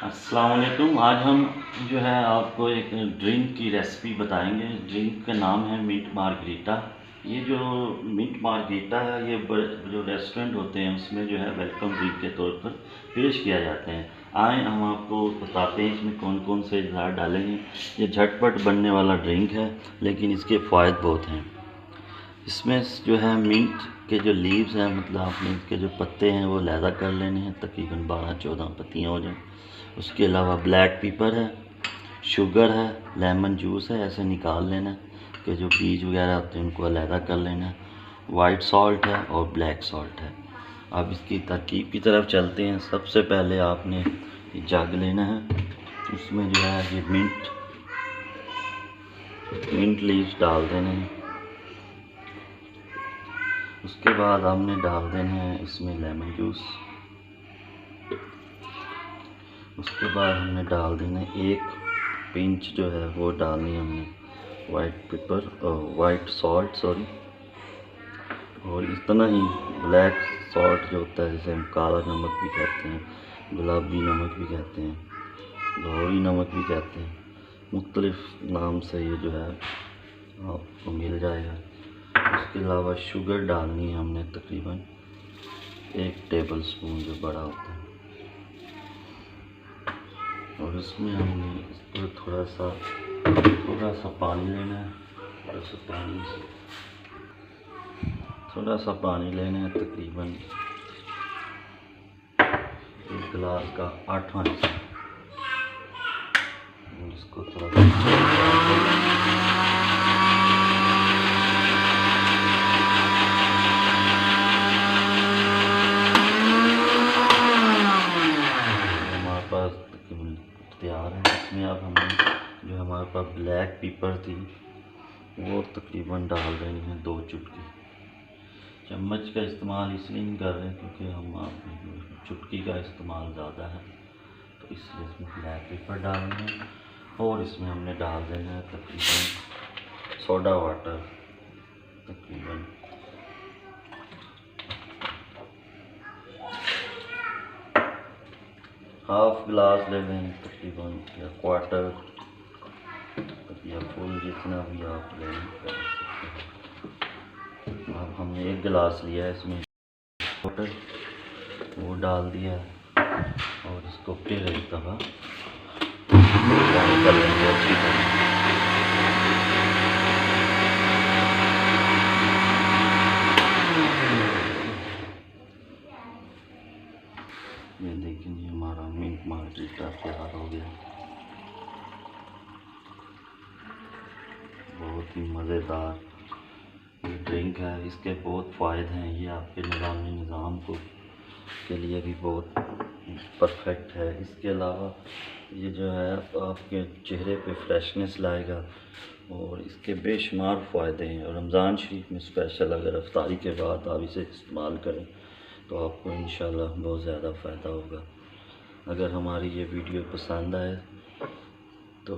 अस्सलाम वालेकुम। आज हम जो है आपको एक ड्रिंक की रेसिपी बताएंगे। ड्रिंक का नाम है मीट मार्गरीटा। ये जो मीट मार्गरीटा है ये जो रेस्टोरेंट होते हैं उसमें जो है वेलकम ड्रिंक के तौर पर पेश किया जाते हैं। आए हम आपको बताते हैं इसमें कौन कौन से इजहार डालेंगे। ये झटपट बनने वाला ड्रिंक है लेकिन इसके फ़ायदे बहुत हैं। इसमें जो है मिंट के जो लीव्स हैं, मतलब आपने इसके जो पत्ते हैं वो लहदा कर लेने हैं, तकरीबन 12-14 पत्तियाँ हो जाएं। उसके अलावा ब्लैक पेपर है, शुगर है, लेमन जूस है, ऐसे निकाल लेना है कि जो बीज वगैरह होते हैं उनको अलहदा कर लेना है। वाइट सॉल्ट है और ब्लैक सॉल्ट है। अब इसकी तरकीब की तरफ चलते हैं। सबसे पहले आपने जग लेना है, उसमें जो है ये मिंट लीव्स डाल देने हैं। उसके बाद हमने डाल देना है इसमें लेमन जूस। उसके बाद हमने डाल देना है एक पिंच जो है वो डालनी है हमने वाइट सॉल्ट सॉरी, और इतना ही ब्लैक सॉल्ट जो होता है, जैसे हम काला नमक भी कहते हैं, गुलाबी नमक भी कहते हैं, लाहौरी नमक भी कहते हैं, मुख्तलिफ नाम से ये जो है आपको मिल जाएगा। उसके अलावा शुगर डालनी है हमने तकरीबन 1 टेबल स्पून जो बड़ा होता है, और इसमें हमने इस पर थोड़ा सा पानी लेना है। थोड़ा सा पानी लेना है, तकरीबन 1 गिलास का 8वां हिस्सा। इसको थोड़ा तैयार है। इसमें अब हमने जो हमारे पास ब्लैक पेपर थी वो तकरीबन डाल देनी है 2 चुटकी। चम्मच का इस्तेमाल इसलिए नहीं कर रहे क्योंकि हम चुटकी का इस्तेमाल ज़्यादा है, तो इसलिए इसमें ब्लैक पेपर डालना है। और इसमें हमने डाल देना है तकरीबन सोडा वाटर, तकरीबन हाफ गिलास ले लें तकरीबन, या क्वार्टर या फुल, जितना भी आप लें कर सकते हैं। अब हमने 1 गिलास लिया है, इसमें वाटर वो डाल दिया और इसको फिर एक दफ़ा कर लेंगे अच्छी तरह। ये देखिए हमारा मिंट मार्गरीटा तैयार हो गया। बहुत ही मज़ेदार ये ड्रिंक है। इसके बहुत फ़ायदे हैं। ये आपके निज़ाम को के लिए भी बहुत परफेक्ट है। इसके अलावा ये जो है आपके चेहरे पे फ्रेशनेस लाएगा और इसके बेशुमार फ़ायदे हैं। और रमज़ान शरीफ में स्पेशल अगर इफ्तारी के बाद आप इसे इस्तेमाल करें तो आपको इंशाल्लाह बहुत ज़्यादा फ़ायदा होगा। अगर हमारी ये वीडियो पसंद आए तो